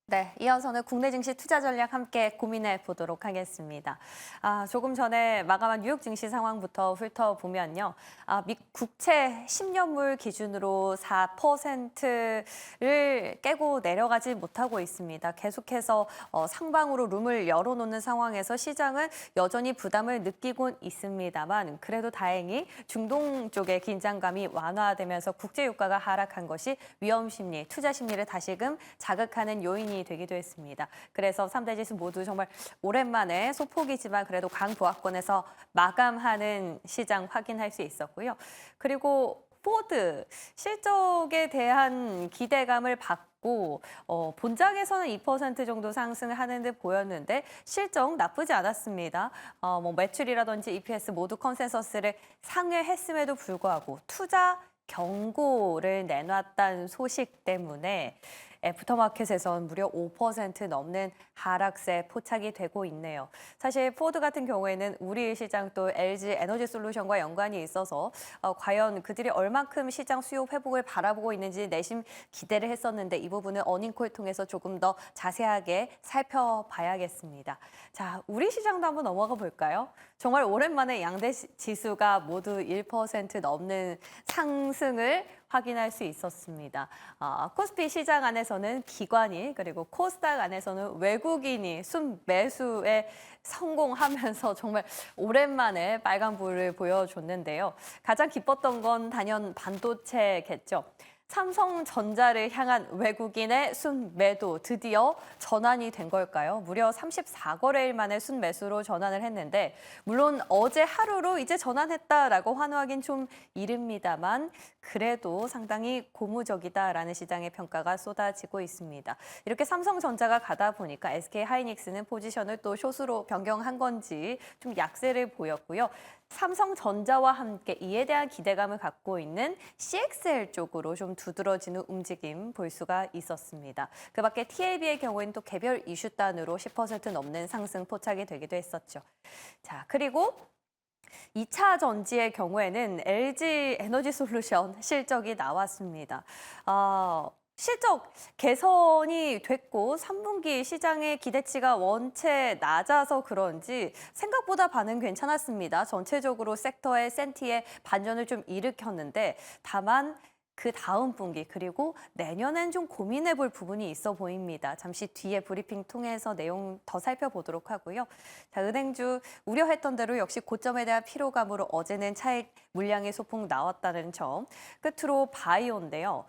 네, 이어서는 국내 증시 투자 전략 함께 고민해 보도록 하겠습니다. 조금 전에 마감한 뉴욕 증시 상황부터 훑어보면요. 미 국채 10년물 기준으로 4%를 깨고 내려가지 못하고 있습니다. 계속해서 상방으로 룸을 열어놓는 상황에서 시장은 여전히 부담을 느끼고 있습니다만 그래도 다행히 중동 쪽의 긴장감이 완화되면서 국제 유가가 하락한 것이 위험 심리, 투자 심리를 다시금 자극하는 요인이 되기도 했습니다. 그래서 3대 지수 모두 정말 오랜만에 소폭이지만 그래도 강보합권에서 마감하는 시장 확인할 수 있었고요. 그리고 포드 실적에 대한 기대감을 받고 본장에서는 2% 정도 상승하는 듯 보였는데 실적 나쁘지 않았습니다. 매출이라든지 EPS 모두 컨센서스를 상회했음에도 불구하고 투자 경고를 내놨다는 소식 때문에 애프터마켓에선 무려 5% 넘는 하락세 포착이 되고 있네요. 사실 포드 같은 경우에는 우리 시장 또 LG 에너지 솔루션과 연관이 있어서 과연 그들이 얼만큼 시장 수요 회복을 바라보고 있는지 내심 기대를 했었는데 이 부분은 어닝콜 통해서 조금 더 자세하게 살펴봐야겠습니다. 자, 우리 시장도 한번 넘어가 볼까요? 정말 오랜만에 양대 지수가 모두 1% 넘는 상승을 확인할 수 있었습니다. 코스피 시장 안에서는 기관이 그리고 코스닥 안에서는 외국인이 순매수에 성공하면서 정말 오랜만에 빨간불을 보여줬는데요. 가장 기뻤던 건 단연 반도체겠죠. 삼성전자를 향한 외국인의 순매도 드디어 전환이 된 걸까요? 무려 34거래일 만에 순매수로 전환을 했는데 물론 어제 하루로 이제 전환했다라고 환호하긴 좀 이릅니다만 그래도 상당히 고무적이다라는 시장의 평가가 쏟아지고 있습니다. 이렇게 삼성전자가 가다 보니까 SK하이닉스는 포지션을 또 숏으로 변경한 건지 좀 약세를 보였고요. 삼성전자와 함께 이에 대한 기대감을 갖고 있는 CXL 쪽으로 좀 두드러지는 움직임 볼 수가 있었습니다. 그 밖에 TLB의 경우에는 또 개별 이슈단으로 10% 넘는 상승 포착이 되기도 했었죠. 자, 그리고 2차 전지의 경우에는 LG 에너지 솔루션 실적이 나왔습니다. 실적 개선이 됐고 3분기 시장의 기대치가 원체 낮아서 그런지 생각보다 반응 괜찮았습니다. 전체적으로 섹터의 센티에 반전을 좀 일으켰는데 다만 그 다음 분기 그리고 내년엔 좀 고민해 볼 부분이 있어 보입니다. 잠시 뒤에 브리핑 통해서 내용 더 살펴보도록 하고요. 자, 은행주 우려했던 대로 역시 고점에 대한 피로감으로 어제는 차익 물량의 소폭 나왔다는 점. 끝으로 바이오인데요.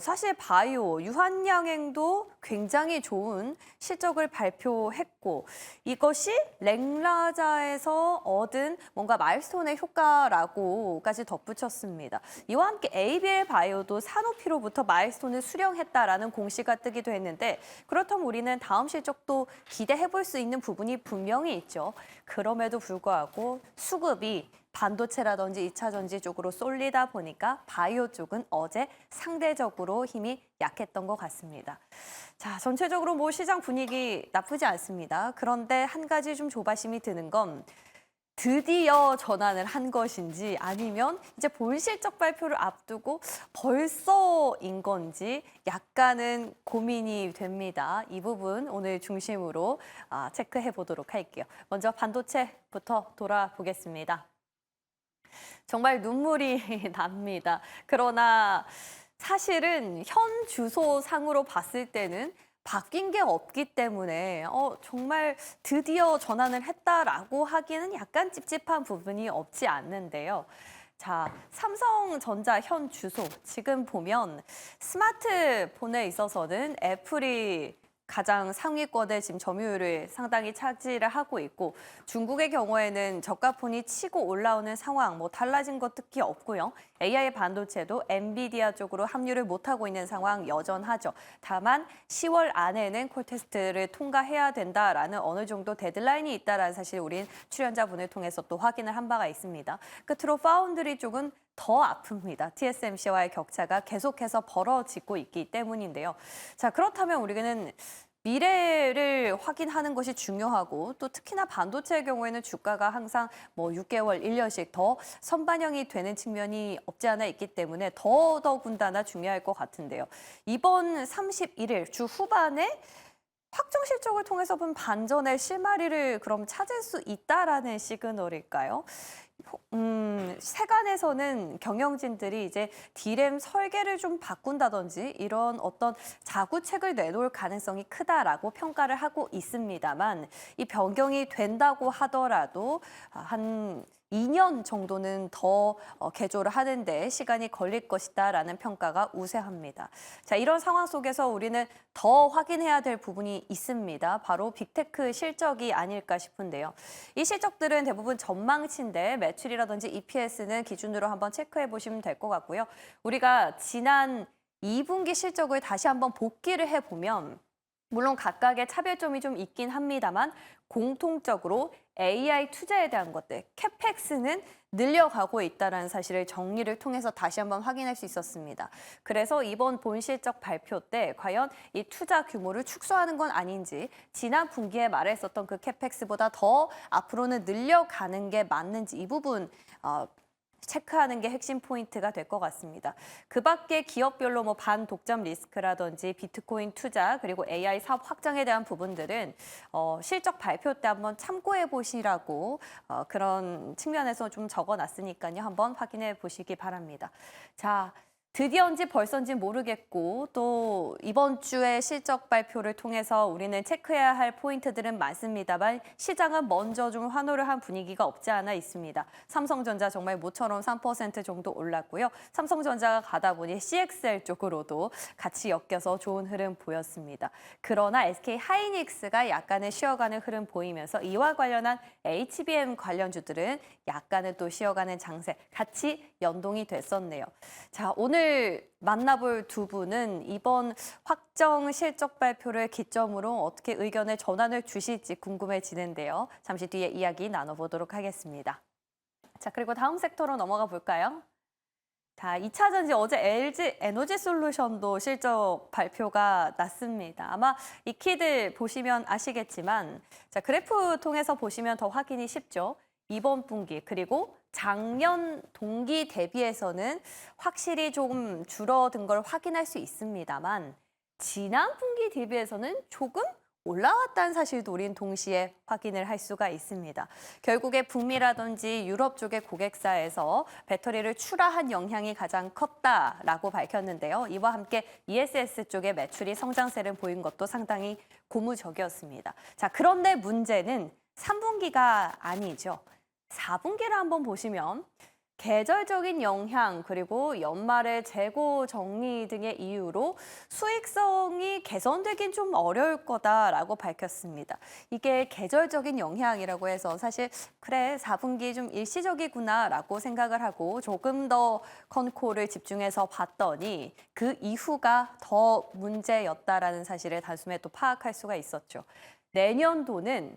사실 바이오 유한양행도 굉장히 좋은 실적을 발표했고 이것이 랭라자에서 얻은 뭔가 마일스톤의 효과라고까지 덧붙였습니다. 이와 함께 ABL 바이오도 산오피로부터 마일스톤을 수령했다라는 공시가 뜨기도 했는데 그렇다면 우리는 다음 실적도 기대해 볼 수 있는 부분이 분명히 있죠. 그럼에도 불구하고 수급이 반도체라든지 2차 전지 쪽으로 쏠리다 보니까 바이오 쪽은 어제 상대적으로 힘이 약했던 것 같습니다. 자, 전체적으로 뭐 시장 분위기 나쁘지 않습니다. 그런데 한 가지 좀 조바심이 드는 건 드디어 전환을 한 것인지 아니면 이제 본 실적 발표를 앞두고 벌써인 건지 약간은 고민이 됩니다. 이 부분 오늘 중심으로 체크해 보도록 할게요. 먼저 반도체부터 돌아보겠습니다. 정말 눈물이 납니다. 그러나 사실은 현 주소상으로 봤을 때는 바뀐 게 없기 때문에 정말 드디어 전환을 했다라고 하기는 약간 찝찝한 부분이 없지 않는데요. 자, 삼성전자 현 주소 지금 보면 스마트폰에 있어서는 애플이 가장 상위권에 지금 점유율을 상당히 차지를 하고 있고 중국의 경우에는 저가폰이 치고 올라오는 상황 뭐 달라진 것 특히 없고요. AI 반도체도 엔비디아 쪽으로 합류를 못하고 있는 상황 여전하죠. 다만 10월 안에는 콜테스트를 통과해야 된다라는 어느 정도 데드라인이 있다라는 사실 우린 출연자분을 통해서 또 확인을 한 바가 있습니다. 끝으로 파운드리 쪽은 더 아픕니다. TSMC와의 격차가 계속해서 벌어지고 있기 때문인데요. 자, 그렇다면 우리는 미래를 확인하는 것이 중요하고 또 특히나 반도체의 경우에는 주가가 항상 뭐 6개월, 1년씩 더 선반영이 되는 측면이 없지 않아 있기 때문에 더더군다나 중요할 것 같은데요. 이번 31일 주 후반에 확정 실적을 통해서 본 반전의 실마리를 그럼 찾을 수 있다라는 시그널일까요? 세간에서는 경영진들이 이제 디램 설계를 좀 바꾼다든지 이런 어떤 자구책을 내놓을 가능성이 크다라고 평가를 하고 있습니다만 이 변경이 된다고 하더라도 한 2년 정도는 더 개조를 하는데 시간이 걸릴 것이다라는 평가가 우세합니다. 자, 이런 상황 속에서 우리는 더 확인해야 될 부분이 있습니다. 바로 빅테크 실적이 아닐까 싶은데요. 이 실적들은 대부분 전망치인데 매출이라든지 EPS는 기준으로 한번 체크해 보시면 될 것 같고요. 우리가 지난 2분기 실적을 다시 한번 복기를 해보면 물론 각각의 차별점이 좀 있긴 합니다만 공통적으로 AI 투자에 대한 것들, 캐펙스는 늘려가고 있다는 사실을 정리를 통해서 다시 한번 확인할 수 있었습니다. 그래서 이번 본실적 발표 때 과연 이 투자 규모를 축소하는 건 아닌지 지난 분기에 말했었던 그 캐펙스보다 더 앞으로는 늘려가는 게 맞는지 이 부분 체크하는 게 핵심 포인트가 될 것 같습니다. 그 밖에 기업별로 뭐 반독점 리스크라든지 비트코인 투자 그리고 AI 사업 확장에 대한 부분들은 실적 발표 때 한번 참고해 보시라고 그런 측면에서 좀 적어놨으니까요. 한번 확인해 보시기 바랍니다. 자. 드디어인지 벌써인지 모르겠고 또 이번 주에 실적 발표를 통해서 우리는 체크해야 할 포인트들은 많습니다만 시장은 먼저 좀 환호를 한 분위기가 없지 않아 있습니다. 삼성전자 정말 모처럼 3% 정도 올랐고요. 삼성전자가 가다 보니 CXL 쪽으로도 같이 엮여서 좋은 흐름 보였습니다. 그러나 SK 하이닉스가 약간은 쉬어가는 흐름 보이면서 이와 관련한 HBM 관련주들은 약간은 또 쉬어가는 장세 같이 연동이 됐었네요. 자, 오늘 만나볼 두 분은 이번 확정 실적 발표를 기점으로 어떻게 의견을 전환을 주실지 궁금해지는데요. 잠시 뒤에 이야기 나눠보도록 하겠습니다. 자, 그리고 다음 섹터로 넘어가 볼까요? 자, 2차 전지 어제 LG 에너지 솔루션도 실적 발표가 났습니다. 아마 익히들 보시면 아시겠지만 자, 그래프 통해서 보시면 더 확인이 쉽죠. 이번 분기 그리고 작년 동기 대비해서는 확실히 좀 줄어든 걸 확인할 수 있습니다만 지난 분기 대비해서는 조금 올라왔다는 사실도 우린 동시에 확인을 할 수가 있습니다. 결국에 북미라든지 유럽 쪽의 고객사에서 배터리를 출하한 영향이 가장 컸다라고 밝혔는데요. 이와 함께 ESS 쪽의 매출이 성장세를 보인 것도 상당히 고무적이었습니다. 자, 그런데 문제는 3분기가 아니죠. 4분기를 한번 보시면 계절적인 영향 그리고 연말의 재고 정리 등의 이유로 수익성이 개선되긴 좀 어려울 거다라고 밝혔습니다. 이게 계절적인 영향이라고 해서 사실 그래 4분기 좀 일시적이구나라고 생각을 하고 조금 더 컨코를 집중해서 봤더니 그 이후가 더 문제였다라는 사실을 단숨에 또 파악할 수가 있었죠. 내년도는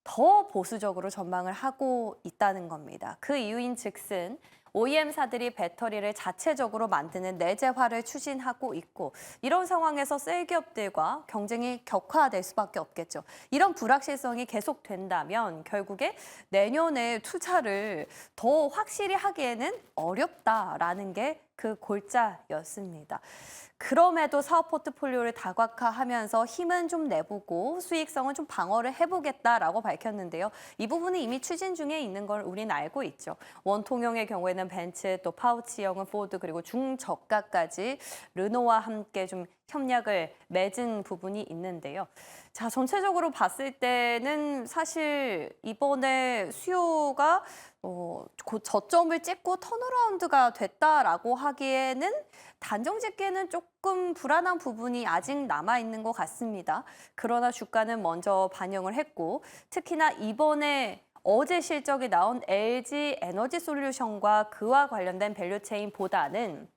더 보수적으로 전망을 하고 있다는 겁니다. 그 이유인 즉슨 OEM사들이 배터리를 자체적으로 만드는 내재화를 추진하고 있고 이런 상황에서 셀기업들과 경쟁이 격화될 수밖에 없겠죠. 이런 불확실성이 계속된다면 결국에 내년에 투자를 더 확실히 하기에는 어렵다라는 게 그 골자였습니다. 그럼에도 사업 포트폴리오를 다각화하면서 힘은 좀 내보고 수익성은 좀 방어를 해보겠다라고 밝혔는데요. 이 부분은 이미 추진 중에 있는 걸 우리는 알고 있죠. 원통형의 경우에는 벤츠, 또 파우치형은 포드, 그리고 중저가까지 르노와 함께 좀 협약을 맺은 부분이 있는데요. 자, 전체적으로 봤을 때는 사실 이번에 수요가 곧 저점을 찍고 턴어라운드가 됐다라고 하기에는 단정 짓기에는 조금 불안한 부분이 아직 남아있는 것 같습니다. 그러나 주가는 먼저 반영을 했고 특히나 이번에 어제 실적이 나온 LG 에너지 솔루션과 그와 관련된 밸류체인보다는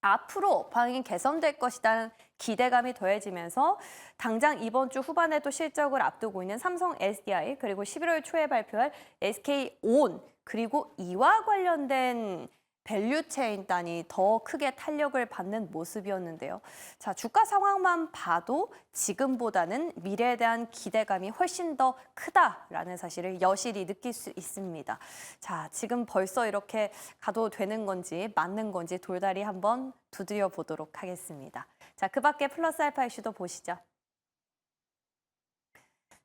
앞으로 방향이 개선될 것이라는 기대감이 더해지면서 당장 이번 주 후반에도 실적을 앞두고 있는 삼성 SDI 그리고 11월 초에 발표할 SK온 그리고 이와 관련된 밸류체인 단이 더 크게 탄력을 받는 모습이었는데요. 자, 주가 상황만 봐도 지금보다는 미래에 대한 기대감이 훨씬 더 크다라는 사실을 여실히 느낄 수 있습니다. 자, 지금 벌써 이렇게 가도 되는 건지 맞는 건지 돌다리 한번 두드려 보도록 하겠습니다. 자, 그 밖에 플러스 알파 이슈도 보시죠.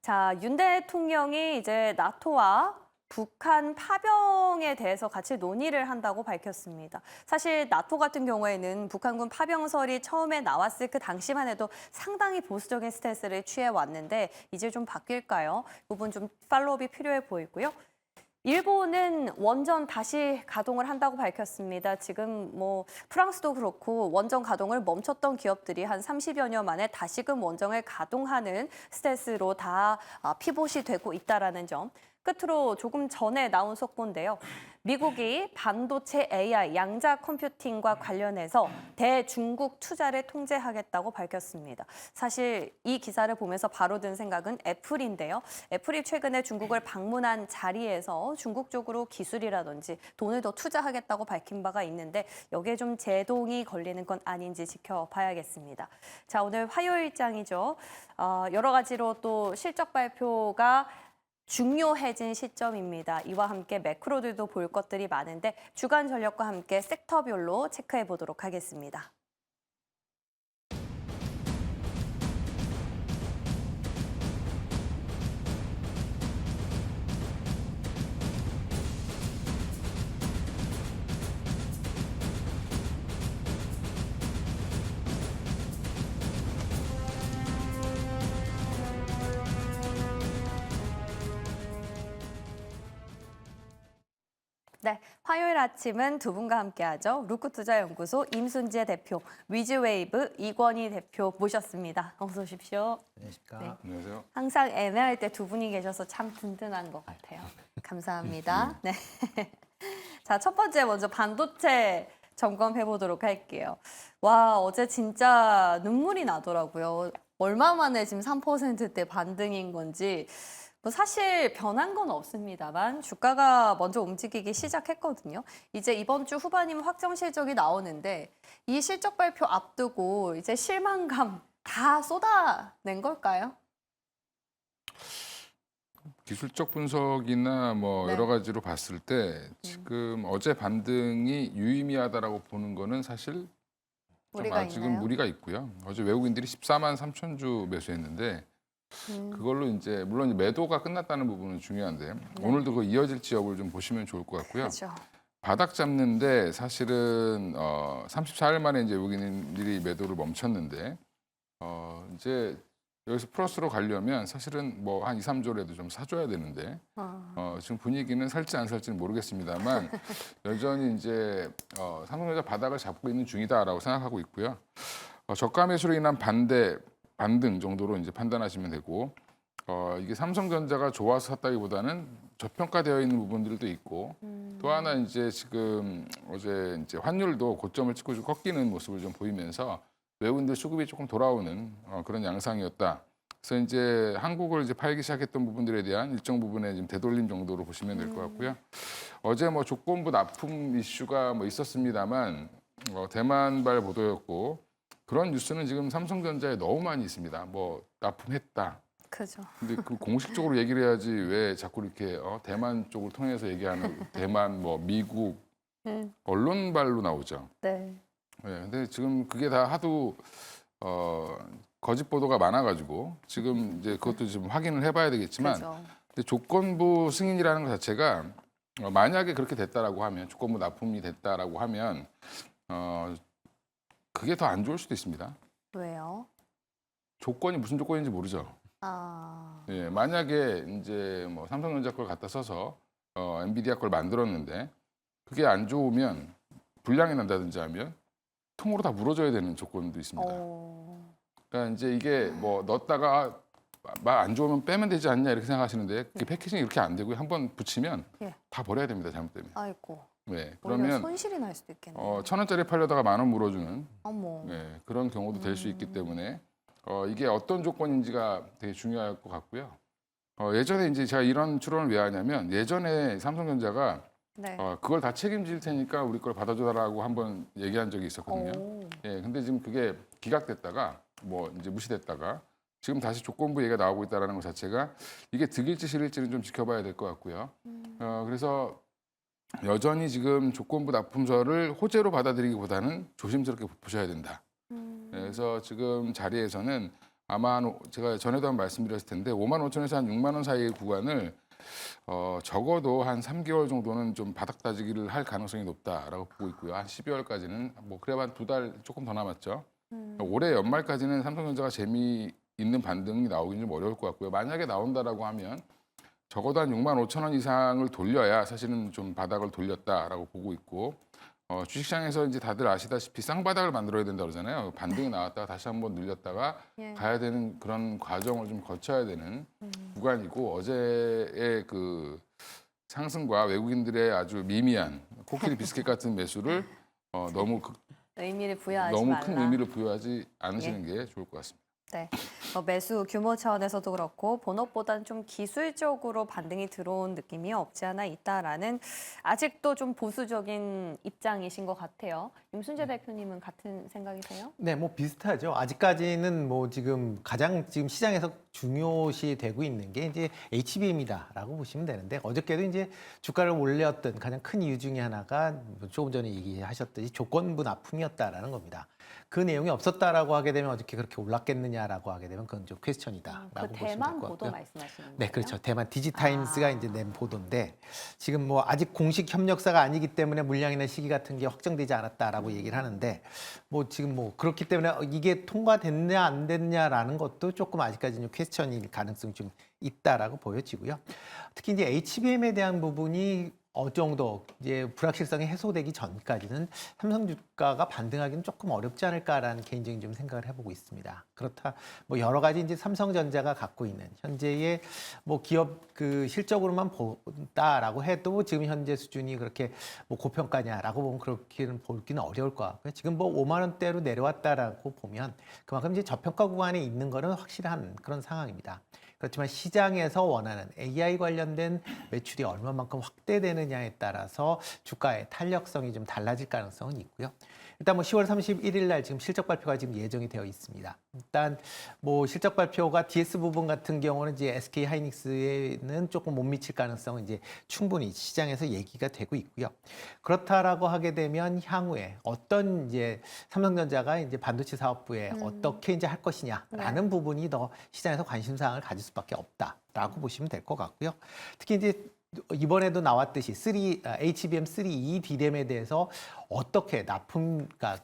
자, 윤 대통령이 이제 나토와 북한 파병에 대해서 같이 논의를 한다고 밝혔습니다. 사실 나토 같은 경우에는 북한군 파병설이 처음에 나왔을 그 당시만 해도 상당히 보수적인 스탠스를 취해 왔는데 이제 좀 바뀔까요? 이 부분 좀 팔로우업이 필요해 보이고요. 일본은 원전 다시 가동을 한다고 밝혔습니다. 지금 뭐 프랑스도 그렇고 원전 가동을 멈췄던 기업들이 한 30여 년 만에 다시금 원전을 가동하는 스탠스로 다 피봇이 되고 있다라는 점. 끝으로 조금 전에 나온 속보인데요. 미국이 반도체 AI 양자 컴퓨팅과 관련해서 대중국 투자를 통제하겠다고 밝혔습니다. 사실 이 기사를 보면서 바로 든 생각은 애플인데요. 애플이 최근에 중국을 방문한 자리에서 중국 쪽으로 기술이라든지 돈을 더 투자하겠다고 밝힌 바가 있는데 여기에 좀 제동이 걸리는 건 아닌지 지켜봐야겠습니다. 자, 오늘 화요일장이죠. 여러 가지로 또 실적 발표가 중요해진 시점입니다. 이와 함께 매크로들도 볼 것들이 많은데 주간 전력과 함께 섹터별로 체크해 보도록 하겠습니다. 네, 화요일 아침은 두 분과 함께하죠. 루크투자연구소 임순재 대표, 위즈웨이브 이권희 대표 모셨습니다. 어서 오십시오. 안녕하십니까. 네. 안녕하세요. 항상 애매할 때 두 분이 계셔서 참 든든한 것 같아요. 감사합니다. 네. 자, 첫 번째 먼저 반도체 점검해 보도록 할게요. 와, 어제 진짜 눈물이 나더라고요. 얼마 만에 지금 3%대 반등인 건지. 뭐 사실 변한 건 없습니다만 주가가 먼저 움직이기 시작했거든요. 이제 이번 주 후반이면 확정 실적이 나오는데 이 실적 발표 앞두고 이제 실망감 다 쏟아낸 걸까요? 기술적 분석이나 뭐 네. 여러 가지로 봤을 때 지금 어제 반등이 유의미하다라고 보는 거는 사실 좀 무리가 아직은 있나요? 무리가 있고요. 어제 외국인들이 14만 3천 주 매수했는데 그걸로 이제 물론 이제 매도가 끝났다는 부분은 중요한데 오늘도 그 이어질지 여부를 좀 보시면 좋을 것 같고요. 그렇죠. 바닥 잡는데 사실은 34일 만에 이제 외국인들이 매도를 멈췄는데 이제 여기서 플러스로 가려면 사실은 뭐 한 2, 3조라도 좀 사줘야 되는데 지금 분위기는 살지 안 살지는 모르겠습니다만 여전히 이제 삼성전자 바닥을 잡고 있는 중이다라고 생각하고 있고요. 저가 매수로 인한 반등 정도로 이제 판단하시면 되고 이게 삼성전자가 좋아서 샀다기보다는 저평가되어 있는 부분들도 있고 또 하나 이제 지금 어제 이제 환율도 고점을 찍고 좀 꺾이는 모습을 좀 보이면서 외국인들 수급이 조금 돌아오는 그런 양상이었다. 그래서 이제 한국을 이제 팔기 시작했던 부분들에 대한 일정 부분의 좀 되돌림 정도로 보시면 될 것 같고요. 어제 뭐 조건부 납품 이슈가 뭐 있었습니다만 대만발 보도였고 그런 뉴스는 지금 삼성전자에 너무 많이 있습니다. 뭐 납품했다. 그죠. 근데 그 공식적으로 얘기를 해야지 왜 자꾸 이렇게 대만 쪽을 통해서 얘기하는 대만 뭐 미국 언론발로 나오죠. 네. 네, 근데 지금 그게 다 하도 거짓 보도가 많아가지고 지금 이제 그것도 지금 확인을 해봐야 되겠지만 그죠. 근데 조건부 승인이라는 것 자체가 만약에 그렇게 됐다라고 하면 조건부 납품이 됐다라고 하면 그게 더 안 좋을 수도 있습니다. 왜요? 조건이 무슨 조건인지 모르죠. 예, 만약에 이제 뭐 삼성전자 걸 갖다 써서 엔비디아 걸 만들었는데 그게 안 좋으면 불량이 난다든지 하면 통으로 다 물어줘야 되는 조건도 있습니다. 그러니까 이제 이게 뭐 넣었다가 말 안 좋으면 빼면 되지 않냐 이렇게 생각하시는데 그게 패키징이 이렇게 안 되고요. 한번 붙이면 예. 다 버려야 됩니다. 잘못되면. 아이고. 네, 오히려 그러면 손실이 날 수도 있겠네요. 1,000원짜리 팔려다가 10,000원 물어주는 어머. 네, 그런 경우도 될 수 있기 때문에 이게 어떤 조건인지가 되게 중요할 것 같고요. 예전에 이제 제가 이런 추론을 왜 하냐면 예전에 삼성전자가 네. 그걸 다 책임질 테니까 우리 걸 받아줘라라고 한번 얘기한 적이 있었거든요. 오. 예, 근데 지금 그게 기각됐다가 뭐 이제 무시됐다가 지금 다시 조건부 얘기가 나오고 있다라는 것 자체가 이게 득일지 실일지는 좀 지켜봐야 될 것 같고요. 그래서 여전히 지금 조건부 납품서를 호재로 받아들이기보다는 조심스럽게 보셔야 된다. 그래서 지금 자리에서는 아마 제가 전에도 한번 말씀드렸을 텐데 5만 5천에서 한 6만 원 사이의 구간을 적어도 한 3개월 정도는 좀 바닥 다지기를 할 가능성이 높다라고 보고 있고요. 한 12월까지는 뭐 그래야 한 2달 조금 더 남았죠. 올해 연말까지는 삼성전자가 재미있는 반등이 나오긴 좀 어려울 것 같고요. 만약에 나온다라고 하면 적어도 한 6만 5천 원 이상을 돌려야 사실은 좀 바닥을 돌렸다라고 보고 있고 주식시장에서 이제 다들 아시다시피 쌍바닥을 만들어야 된다 그러잖아요. 반등이 나왔다가 다시 한번 늘렸다가 예. 가야 되는 그런 과정을 좀 거쳐야 되는 구간이고 어제의 그 상승과 외국인들의 아주 미미한 코끼리 비스켓 같은 매수를 너무 의미를 부여하지 너무 말라. 큰 의미를 부여하지 않으시는 게 좋을 것 같습니다. 네, 매수 규모 차원에서도 그렇고 본업보다는 좀 기술적으로 반등이 들어온 느낌이 없지 않아 있다라는 아직도 좀 보수적인 입장이신 것 같아요. 임순재 대표님은 같은 생각이세요? 네, 뭐 비슷하죠. 아직까지는 뭐 지금 가장 지금 시장에서 중요시 되고 있는 게 이제 HBM이다라고 보시면 되는데 어저께도 이제 주가를 올렸던 가장 큰 이유 중에 하나가 조금 전에 얘기하셨듯이 조건부 납품이었다라는 겁니다. 그 내용이 없었다라고 하게 되면 어저께 그렇게 올랐겠느냐라고 하게 되면 그건 좀 퀘스천이다라고 그 보시면 될 대만 것 보도 같고요. 말씀하시는 거예요? 네, 그렇죠. 대만 디지타임스가 아. 이제 낸 보도인데 지금 뭐 아직 공식 협력사가 아니기 때문에 물량이나 시기 같은 게 확정되지 않았다라고 얘기를 하는데 뭐 지금 뭐 그렇기 때문에 이게 통과됐냐 안 됐냐라는 것도 조금 아직까지는 퀘스천일 가능성이 좀 있다라고 보여지고요. 특히 이제 HBM에 대한 부분이 어느 정도 이제 불확실성이 해소되기 전까지는 삼성 주가가 반등하기는 조금 어렵지 않을까라는 개인적인 좀 생각을 해보고 있습니다. 그렇다 뭐 여러 가지 이제 삼성전자가 갖고 있는 현재의 뭐 기업 그 실적으로만 본다라고 해도 지금 현재 수준이 그렇게 뭐 고평가냐라고 보면 그렇게는 보기는 어려울 것 같고요. 지금 뭐 5만 원대로 내려왔다라고 보면 그만큼 이제 저평가 구간에 있는 거는 확실한 그런 상황입니다. 그렇지만 시장에서 원하는 AI 관련된 매출이 얼마만큼 확대되느냐에 따라서 주가의 탄력성이 좀 달라질 가능성은 있고요. 일단 뭐 10월 31일 날 지금 실적 발표가 지금 예정이 되어 있습니다. 일단 뭐 실적 발표가 DS 부분 같은 경우는 이제 SK 하이닉스에는 조금 못 미칠 가능성은 이제 충분히 시장에서 얘기가 되고 있고요. 그렇다라고 하게 되면 향후에 어떤 이제 삼성전자가 이제 반도체 사업부에 어떻게 이제 할 것이냐라는 부분이 더 시장에서 관심사항을 가질 수밖에 없다라고 보시면 될 것 같고요. 특히 이제 이번에도 나왔듯이 HBM3E D램에 대해서 어떻게 납품가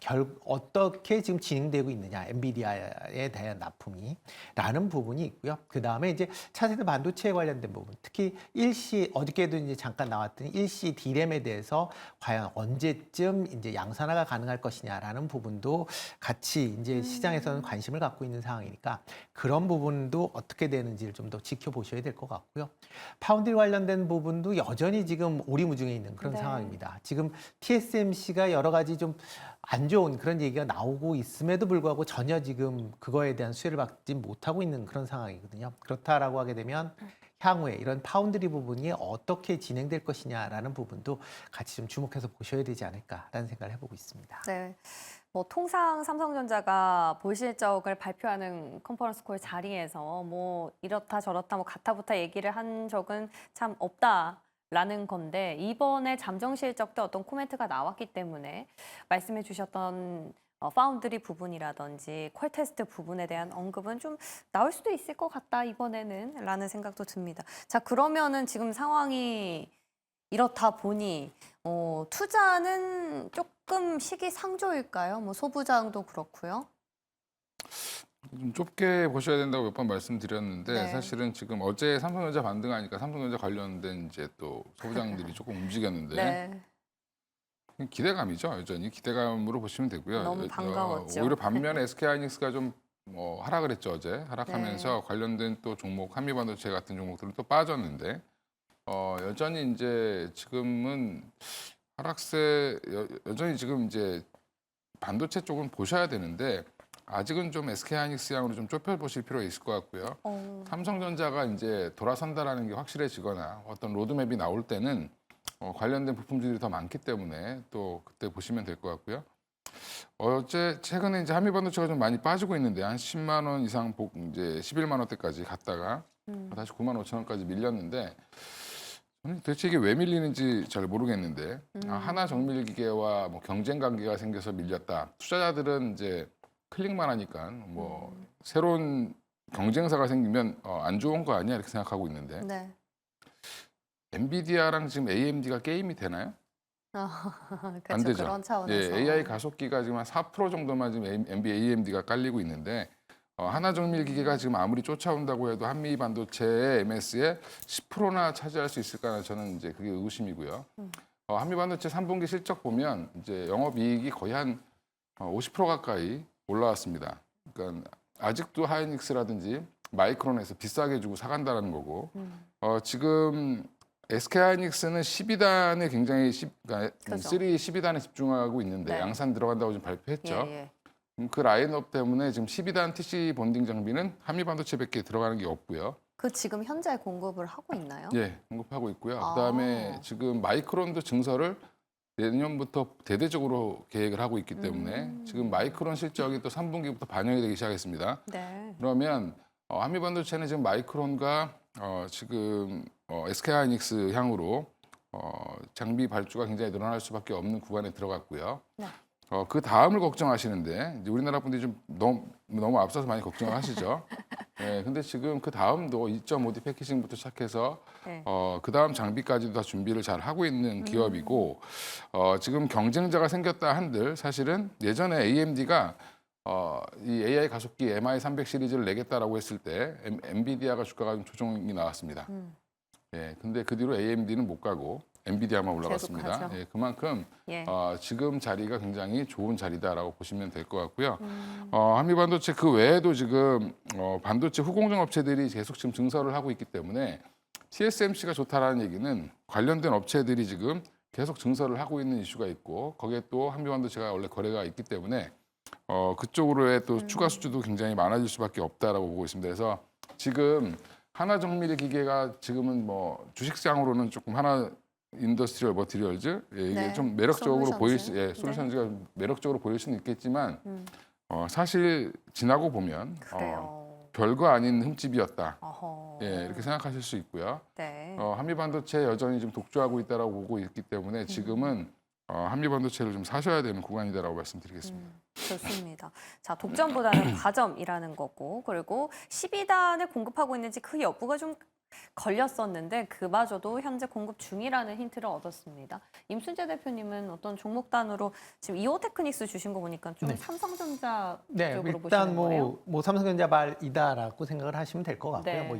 어떻게 지금 진행되고 있느냐 엔비디아에 대한 납품이라는 부분이 있고요. 그 다음에 이제 차세대 반도체에 관련된 부분, 특히 일시 어저께도 이제 잠깐 나왔던 일시 D램에 대해서 과연 언제쯤 이제 양산화가 가능할 것이냐라는 부분도 같이 이제 시장에서는 관심을 갖고 있는 상황이니까 그런 부분도 어떻게 되는지를 좀 더 지켜보셔야 될 것 같고요. 파운드리 관련된 부분도 여전히 지금 오리무중에 있는 그런 네. 상황입니다. 지금 TSMC가 여러 가지 좀 안 좋은 그런 얘기가 나오고 있음에도 불구하고 전혀 지금 그거에 대한 수혜를 받지 못하고 있는 그런 상황이거든요. 그렇다라고 하게 되면 향후에 이런 파운드리 부분이 어떻게 진행될 것이냐라는 부분도 같이 좀 주목해서 보셔야 되지 않을까라는 생각을 해보고 있습니다. 네. 뭐 통상 삼성전자가 볼실적을 발표하는 컨퍼런스 콜 자리에서 뭐 이렇다 저렇다 뭐 가타부타 얘기를 한 적은 참 없다라는 건데 이번에 잠정 실적 때 어떤 코멘트가 나왔기 때문에 말씀해 주셨던 파운드리 부분이라든지 퀄 테스트 부분에 대한 언급은 좀 나올 수도 있을 것 같다 이번에는 라는 생각도 듭니다. 자, 그러면은 지금 상황이 이렇다 보니 투자는 조금 시기상조일까요? 뭐 소부장도 그렇고요. 좀 좁게 보셔야 된다고 몇 번 말씀드렸는데 네. 사실은 지금 어제 삼성전자 반등하니까 삼성전자 관련된 이제 또 소부장들이 조금 움직였는데 네. 기대감이죠. 여전히 기대감으로 보시면 되고요. 너무 반가웠죠. 오히려 반면에 SK하이닉스가 좀 하락을 했죠. 어제 하락하면서 네. 관련된 또 종목 한미반도체 같은 종목들은 또 빠졌는데 여전히 이제 지금은 하락세 여전히 지금 이제 반도체 쪽은 보셔야 되는데 아직은 좀 SK하이닉스 양으로 좀 좁혀 보실 필요가 있을 것 같고요. 삼성전자가 이제 돌아선다라는 게 확실해지거나 어떤 로드맵이 나올 때는 관련된 부품들이 더 많기 때문에 또 그때 보시면 될 것 같고요. 최근에 이제 한미반도체가 좀 많이 빠지고 있는데 한 10만 원 이상 이제 11만 원대까지 갔다가 다시 9만 5천 원까지 밀렸는데 저는 도대체 이게 왜 밀리는지 잘 모르겠는데 하나 정밀 기계와 뭐 경쟁 관계가 생겨서 밀렸다. 투자자들은 이제 클릭만 하니까 뭐 새로운 경쟁사가 생기면 안 좋은 거 아니야 이렇게 생각하고 있는데 네. 엔비디아랑 지금 AMD가 게임이 되나요? 안 그렇죠. 되죠. 그런 예, 차원에서. AI 가속기가 지금 한 4% 정도만 지금 AMD가 깔리고 있는데 하나정밀 기계가 지금 아무리 쫓아온다고 해도 한미 반도체의 MS의 10%나 차지할 수 있을까 저는 이제 그게 의구심이고요. 한미 반도체 3분기 실적 보면 이제 영업이익이 거의 한 50% 가까이 올라왔습니다. 그러니까 아직도 하이닉스라든지 마이크론에서 비싸게 주고 사간다라는 거고 지금 SK하이닉스는 12단에 굉장히 그러니까 그죠. 3 12단에 집중하고 있는데 네. 양산 들어간다고 지금 발표했죠. 예, 예. 그 라인업 때문에 지금 12단 TC 본딩 장비는 한미 반도체밖에 들어가는 게 없고요. 그 지금 현재 공급을 하고 있나요? 예, 공급하고 있고요. 아. 그다음에 지금 마이크론도 증설을 내년부터 대대적으로 계획을 하고 있기 때문에 지금 마이크론 실적이 또 3분기부터 반영이 되기 시작했습니다. 네. 그러면 한미 반도체는 지금 마이크론과 지금 SK하이닉스 향으로 장비 발주가 굉장히 늘어날 수밖에 없는 구간에 들어갔고요. 네. 그 다음을 걱정하시는데 이제 우리나라 분들이 좀 너무 앞서서 많이 걱정을 하시죠. 네, 근데 지금 그 다음도 2.5D 패키징부터 시작해서 네. 그 다음 장비까지도 다 준비를 잘 하고 있는 기업이고 지금 경쟁자가 생겼다 한들 사실은 예전에 AMD가 이 AI 가속기 MI300 시리즈를 내겠다라고 했을 때 엔비디아가 주가가 좀 조정이 나왔습니다. 예, 근데 그 뒤로 AMD는 못 가고 엔비디아만 올라갔습니다. 계속하죠. 예, 그만큼 예. 지금 자리가 굉장히 좋은 자리다라고 보시면 될 것 같고요. 한미 반도체 그 외에도 지금 반도체 후공정 업체들이 계속 지금 증설을 하고 있기 때문에 TSMC가 좋다라는 얘기는 관련된 업체들이 지금 계속 증설을 하고 있는 이슈가 있고 거기에 또 한미 반도체가 원래 거래가 있기 때문에 그쪽으로의 또 추가 수주도 굉장히 많아질 수밖에 없다라고 보고 있습니다. 그래서 지금 하나정밀 기계가 지금은 뭐 주식시장으로는 조금 하나 인더스트리얼 머티리얼즈 이게 네. 좀 매력적으로 보일 수, 솔루션즈. 솔루션즈가 매력적으로 보일 수는 있겠지만 사실 지나고 보면 그래요. 별거 아닌 흠집이었다. 어허. 예, 이렇게 생각하실 수 있고요. 네. 한미 반도체 여전히 좀 독주하고 있다라고 보고 있기 때문에 지금은 한미 반도체를 좀 사셔야 되는 구간이다라고 말씀드리겠습니다. 좋습니다. 자, 독점보다는 과점이라는 거고, 그리고 12단을 공급하고 있는지 그 여부가 좀 걸렸었는데 그마저도 현재 공급 중이라는 힌트를 얻었습니다. 임순재 대표님은 어떤 종목 단으로 지금 이오테크닉스 주신 거 보니까 좀 네. 삼성전자 네, 쪽으로 일단 보시는 거예요? 뭐 삼성전자 말이다라고 생각을 하시면 될 것 같고요. 네. 뭐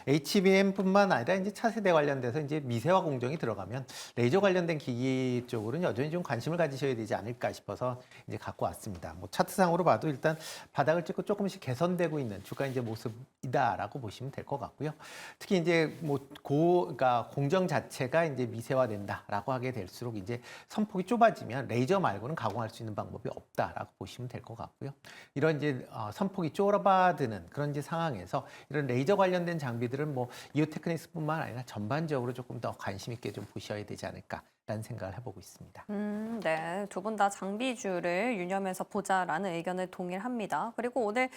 HBM뿐만 아니라 이제 차세대 관련돼서 이제 미세화 공정이 들어가면 레이저 관련된 기기 쪽으로는 여전히 좀 관심을 가지셔야 되지 않을까 싶어서 이제 갖고 왔습니다. 뭐 차트상으로 봐도 일단 바닥을 찍고 조금씩 개선되고 있는 주가 이제 모습이다라고 보시면 될 것 같고요. 특히 이제 그러니까 공정 자체가 이제 미세화된다라고 하게 될수록 이제 선폭이 좁아지면 레이저 말고는 가공할 수 있는 방법이 없다라고 보시면 될 것 같고요. 이런 이제 선폭이 좁아드는 그런 이제 상황에서 이런 레이저 관련된 장비들은 뭐 이오테크닉스뿐만 아니라 전반적으로 조금 더 관심 있게 좀 보셔야 되지 않을까라는 생각을 해보고 있습니다. 네. 두 분 다 장비주를 유념해서 보자라는 의견을 동일합니다. 그리고 오늘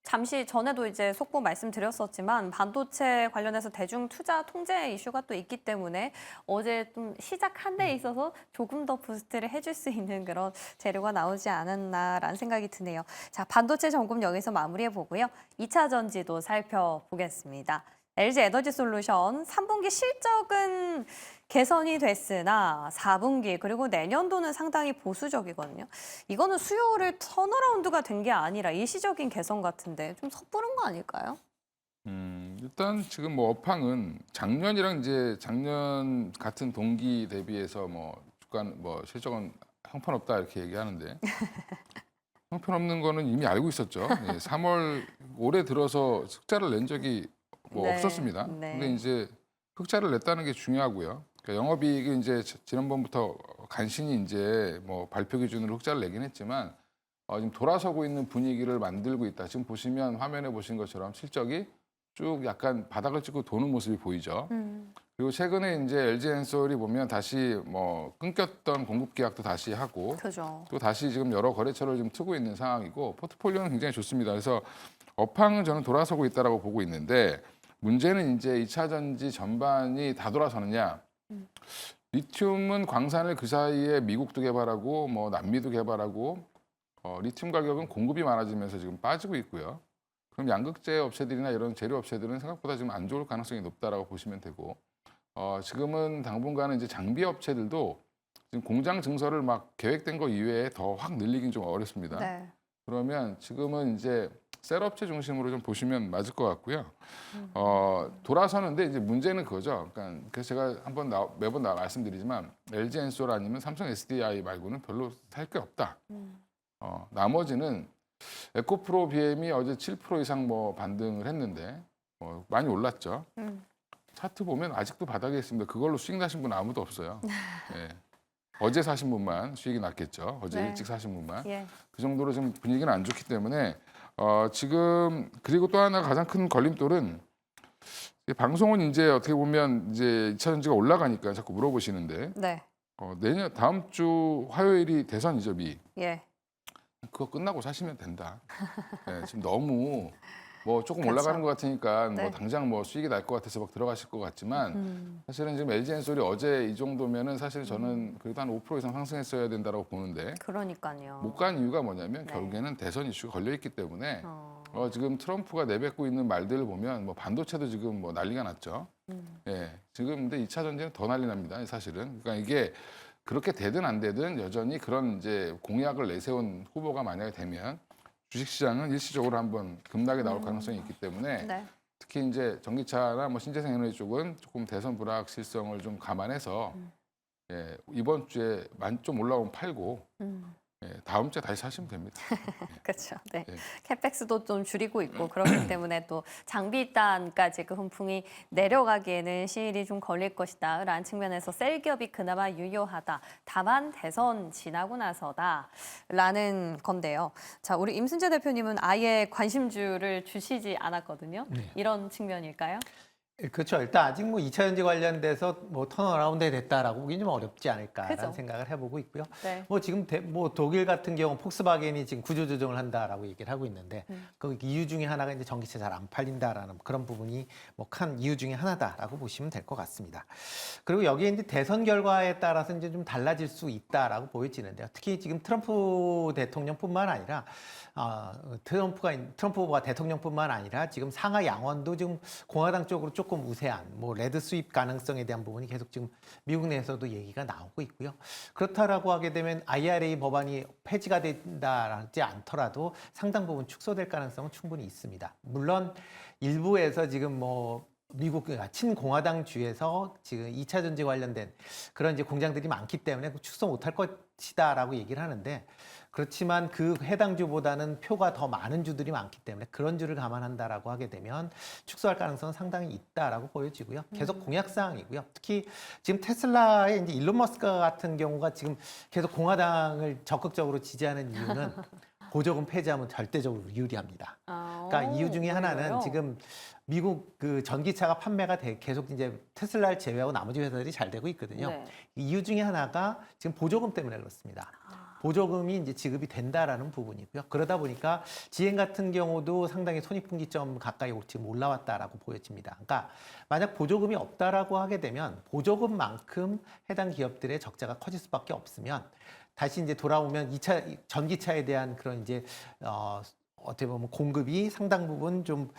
잠시 전에도 이제 속보 말씀드렸었지만 반도체 관련해서 대중 투자 통제 이슈가 또 있기 때문에 어제 좀 시작한 데 있어서 조금 더 부스트를 해줄 수 있는 그런 재료가 나오지 않았나라는 생각이 드네요. 자, 반도체 점검 여기서 마무리해 보고요. 2차 전지도 살펴보겠습니다. LG 에너지 솔루션 3분기 실적은 개선이 됐으나 4분기 그리고 내년도는 상당히 보수적이거든요. 이거는 수요를 턴어라운드가 된 게 아니라 일시적인 개선 같은데 좀 섣부른 거 아닐까요? 일단 지금 뭐 업황은 작년이랑 이제 작년 같은 동기 대비해서 뭐 주가 뭐 실적은 형편없다 이렇게 얘기하는데 형편없는 거는 이미 알고 있었죠. 3월 올해 들어서 흑자를 낸 적이 뭐 네, 없었습니다. 네. 근데 이제 흑자를 냈다는 게 중요하고요. 그러니까 영업이익이 이제 지난번부터 간신히 이제 뭐 발표 기준으로 흑자를 내긴 했지만 지금 돌아서고 있는 분위기를 만들고 있다. 지금 보시면 화면에 보신 것처럼 실적이 쭉 약간 바닥을 찍고 도는 모습이 보이죠. 그리고 최근에 이제 LG엔솔이 보면 다시 뭐 끊겼던 공급 계약도 다시 하고 그죠. 또 다시 지금 여러 거래처를 좀 트고 있는 상황이고 포트폴리오는 굉장히 좋습니다. 그래서 업황은 저는 돌아서고 있다라고 보고 있는데 문제는 이제 2차 전지 전반이 다 돌아서느냐. 리튬은 광산을 그 사이에 미국도 개발하고 뭐 남미도 개발하고 리튬 가격은 공급이 많아지면서 지금 빠지고 있고요. 그럼 양극재 업체들이나 이런 재료 업체들은 생각보다 지금 안 좋을 가능성이 높다라고 보시면 되고 지금은 당분간은 이제 장비 업체들도 지금 공장 증설을 막 계획된 거 이외에 더 확 늘리긴 좀 어렵습니다. 네. 그러면 지금은 이제 셀 업체 중심으로 좀 보시면 맞을 것 같고요. 돌아서는데 이제 문제는 그거죠. 그러니까 그래서 제가 매번 말씀드리지만 LG 엔솔 아니면 삼성 SDI 말고는 별로 살 게 없다. 나머지는 에코프로 BM이 어제 7% 이상 뭐 반등을 했는데 많이 올랐죠. 차트 보면 아직도 바닥에 있습니다. 그걸로 수익 나신 분 아무도 없어요. 예. 어제 사신 분만 수익이 났겠죠. 어제 네. 일찍 사신 분만. 예. 그 정도로 지금 분위기는 안 좋기 때문에 지금 그리고 또 하나 가장 큰 걸림돌은 방송은 이제 어떻게 보면 이제 2차 전지가 올라가니까 자꾸 물어보시는데 네. 다음 주 화요일이 대선이죠, 미. 예. 그거 끝나고 사시면 된다. 네, 지금 너무 뭐 조금 그렇죠. 올라가는 것 같으니까 네. 뭐 당장 뭐 수익이 날 것 같아서 막 들어가실 것 같지만 사실은 지금 LG 엔솔이 어제 이 정도면은 사실 저는 그래도 한 5% 이상 상승했어야 된다라고 보는데 그러니까요. 못 간 이유가 뭐냐면 네. 결국에는 대선 이슈가 걸려 있기 때문에 어. 지금 트럼프가 내뱉고 있는 말들을 보면 뭐 반도체도 지금 뭐 난리가 났죠. 예, 지금 근데 2차 전지는 더 난리 납니다. 사실은. 그러니까 이게 그렇게 되든 안 되든 여전히 그런 이제 공약을 내세운 후보가 만약에 되면 주식시장은 일시적으로 한번 급락이 나올 가능성이 있기 때문에 네. 특히 이제 전기차나 뭐 신재생에너지 쪽은 조금 대선 불확실성을 좀 감안해서 예, 이번 주에 좀 올라오면 팔고 예, 다음 주에 다시 사시면 됩니다. 그렇죠. 네. 예. 캐펙스도 좀 줄이고 있고 그렇기 때문에 또 장비단까지 그 훈풍이 내려가기에는 시일이 좀 걸릴 것이다라는 측면에서 셀 기업이 그나마 유효하다. 다만 대선 지나고 나서다라는 건데요. 자, 우리 임순재 대표님은 아예 관심주를 주시지 않았거든요. 네. 이런 측면일까요? 그렇죠. 일단 아직 뭐 2차 전지 관련돼서 뭐 턴어라운드 됐다라고 보기는 좀 어렵지 않을까라는 그죠. 생각을 해보고 있고요. 네. 뭐 지금 뭐 독일 같은 경우 폭스바겐이 지금 구조조정을 한다라고 얘기를 하고 있는데 그 이유 중에 하나가 이제 전기차 잘 안 팔린다라는 그런 부분이 뭐 큰 이유 중에 하나다라고 보시면 될 것 같습니다. 그리고 여기에 이제 대선 결과에 따라서 이제 좀 달라질 수 있다라고 보여지는데요. 특히 지금 트럼프 대통령뿐만 아니라 트럼프 후보가 대통령뿐만 아니라 지금 상하 양원도 지금 공화당 쪽으로 조금 우세한 뭐 레드 수입 가능성에 대한 부분이 계속 지금 미국 내에서도 얘기가 나오고 있고요. 그렇다라고 하게 되면 IRA 법안이 폐지가 된다지 않더라도 상당 부분 축소될 가능성은 충분히 있습니다. 물론 일부에서 지금 뭐 미국 친공화당 주에서 지금 2차 전지 관련된 그런 이제 공장들이 많기 때문에 축소 못할 것이다라고 얘기를 하는데 그렇지만 그 해당 주보다는 표가 더 많은 주들이 많기 때문에 그런 주를 감안한다라고 하게 되면 축소할 가능성은 상당히 있다라고 보여지고요. 계속 공약 사항이고요. 특히 지금 테슬라의 이제 일론 머스크 같은 경우가 지금 계속 공화당을 적극적으로 지지하는 이유는 보조금 폐지하면 절대적으로 유리합니다. 그러니까 이유 중에 하나는 지금 미국 그 전기차가 판매가 계속 이제 테슬라를 제외하고 나머지 회사들이 잘 되고 있거든요. 네. 이유 중에 하나가 지금 보조금 때문에 그렇습니다. 보조금이 이제 지급이 된다라는 부분이고요. 그러다 보니까 GM 같은 경우도 상당히 손익분기점 가까이 지금 올라왔다라고 보여집니다. 그러니까 만약 보조금이 없다라고 하게 되면 보조금만큼 해당 기업들의 적자가 커질 수밖에 없으면 다시 이제 돌아오면 2차 전기차에 대한 그런 이제 어떻게 보면 공급이 상당 부분 좀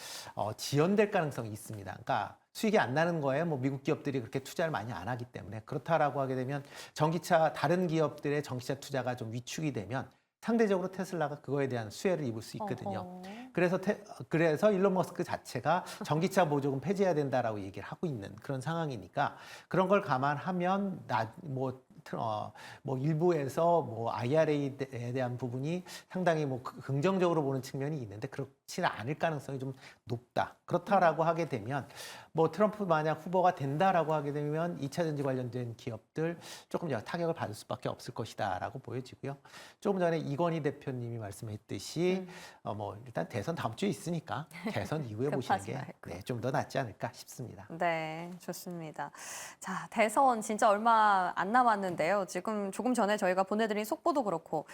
지연될 가능성이 있습니다. 그러니까 수익이 안 나는 거에 뭐 미국 기업들이 그렇게 투자를 많이 안 하기 때문에 그렇다라고 하게 되면 전기차 다른 기업들의 전기차 투자가 좀 위축이 되면 상대적으로 테슬라가 그거에 대한 수혜를 입을 수 있거든요. 그래서 일론 머스크 자체가 전기차 보조금 폐지해야 된다라고 얘기를 하고 있는 그런 상황이니까 그런 걸 감안하면 뭐 일부에서 뭐 IRA에 대한 부분이 상당히 뭐 긍정적으로 보는 측면이 있는데 그렇지는 않을 가능성이 좀 높다. 그렇다라고 하게 되면 뭐 트럼프 만약 후보가 된다라고 하게 되면 2차 전지 관련된 기업들 조금 타격을 받을 수밖에 없을 것이다라고 보여지고요. 조금 전에 이건희 대표님이 말씀했듯이 뭐 일단 대선 다음 주에 있으니까 대선 이후에 보시는 급하지 말고. 게 좀 더 낫지 않을까 싶습니다. 네, 좋습니다. 자, 대선 진짜 얼마 안 남았는데요. 지금 조금 전에 저희가 보내드린 속보도 그렇고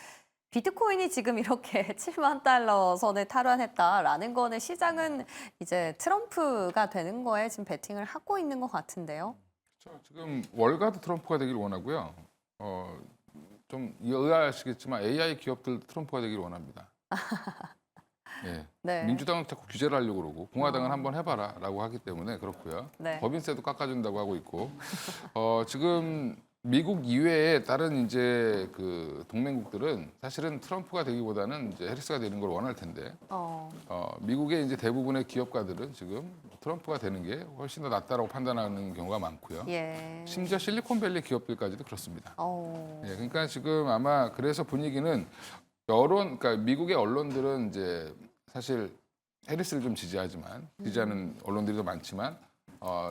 비트코인이 지금 이렇게 7만 달러 선을 탈환했다라는 거는 시장은 이제 트럼프가 되는 거에 지금 베팅을 하고 있는 것 같은데요. 그렇죠. 지금 월가도 트럼프가 되길 원하고요. 좀 의아하시겠지만 AI 기업들 트럼프가 되길 원합니다. 예. 네. 민주당은 자꾸 규제를 하려고 그러고 공화당은 한번 해봐라라고 하기 때문에 그렇고요. 네. 법인세도 깎아준다고 하고 있고 지금 미국 이외에 다른 이제 그 동맹국들은 사실은 트럼프가 되기보다는 이제 해리스가 되는 걸 원할 텐데 미국의 이제 대부분의 기업가들은 지금 트럼프가 되는 게 훨씬 더 낫다라고 판단하는 경우가 많고요. 예. 심지어 실리콘밸리 기업들까지도 그렇습니다. 어. 예, 그러니까 지금 아마 그래서 분위기는 그러니까 미국의 언론들은 이제 사실 해리스를 좀 지지하지만 지지하는 언론들이 더 많지만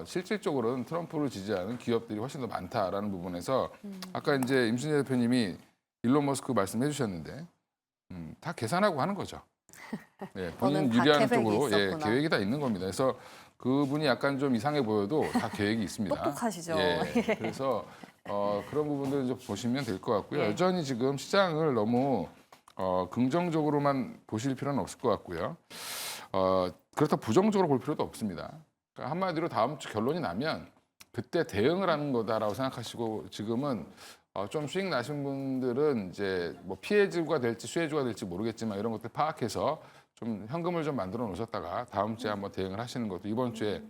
실질적으로는 트럼프를 지지하는 기업들이 훨씬 더 많다라는 부분에서 아까 이제 임순재 대표님이 일론 머스크 말씀해 주셨는데 다 계산하고 하는 거죠. 예, 본인 저는 다 유리하는 계획이 쪽으로 있었구나. 계획이 다 있는 겁니다. 그래서 그분이 약간 좀 이상해 보여도 다 계획이 있습니다. 똑똑하시죠. 예, 그래서 그런 부분들 좀 보시면 될 것 같고요. 예. 여전히 지금 시장을 너무 긍정적으로만 보실 필요는 없을 것 같고요. 그렇다고 부정적으로 볼 필요도 없습니다. 그러니까 한마디로 다음 주 결론이 나면 그때 대응을 하는 거다라고 생각하시고 지금은 좀 수익 나신 분들은 이제 뭐 피해주가 될지 수혜주가 될지 모르겠지만 이런 것들 파악해서 좀 현금을 좀 만들어 놓으셨다가 다음 주에 한번 대응을 하시는 것도 이번 주에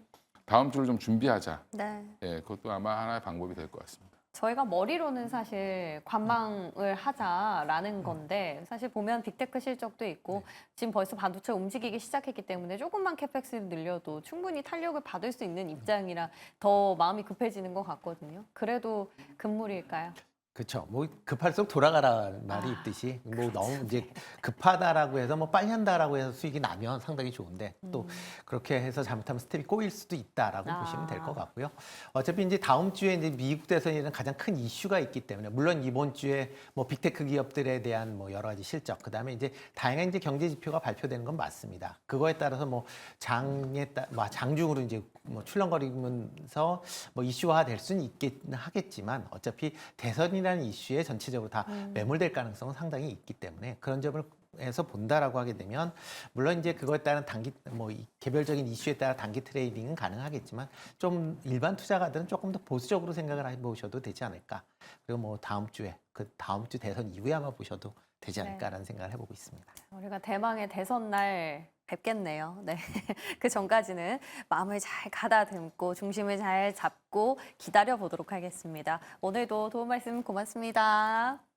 다음 주를 좀 준비하자. 네. 예, 그것도 아마 하나의 방법이 될 것 같습니다. 저희가 머리로는 사실 관망을 하자라는 건데 사실 보면 빅테크 실적도 있고 지금 벌써 반도체 움직이기 시작했기 때문에 조금만 캐펙스를 늘려도 충분히 탄력을 받을 수 있는 입장이라 더 마음이 급해지는 것 같거든요. 그래도 금물일까요? 그렇죠. 뭐 급할수록 돌아가라는 말이 있듯이 뭐 너무 이제 급하다라고 해서 뭐 빨리 한다라고 해서 수익이 나면 상당히 좋은데 또 그렇게 해서 잘못하면 스텝이 꼬일 수도 있다라고 보시면 될 것 같고요. 어차피 이제 다음 주에 이제 미국 대선이라는 가장 큰 이슈가 있기 때문에 물론 이번 주에 뭐 빅테크 기업들에 대한 뭐 여러 가지 실적 그다음에 이제 다양한 이제 경제 지표가 발표되는 건 맞습니다. 그거에 따라서 뭐 장중으로 이제 뭐 출렁거리면서 뭐 이슈화 될 수는 있긴 하겠지만 어차피 대선이라는 이슈에 전체적으로 다 매몰될 가능성은 상당히 있기 때문에 그런 점을 해서 본다라고 하게 되면 물론 이제 그거에 따른 단기 뭐 이 개별적인 이슈에 따라 단기 트레이딩은 가능하겠지만 좀 일반 투자가들은 조금 더 보수적으로 생각을 해보셔도 되지 않을까. 그리고 뭐 다음 주에 그 다음 주 대선 이후에 아마 보셔도 되지 않을까라는 생각을 해보고 있습니다. 우리가 대망의 대선 날 뵙겠네요. 네. 그 전까지는 마음을 잘 가다듬고 중심을 잘 잡고 기다려 보도록 하겠습니다. 오늘도 도움 말씀 고맙습니다.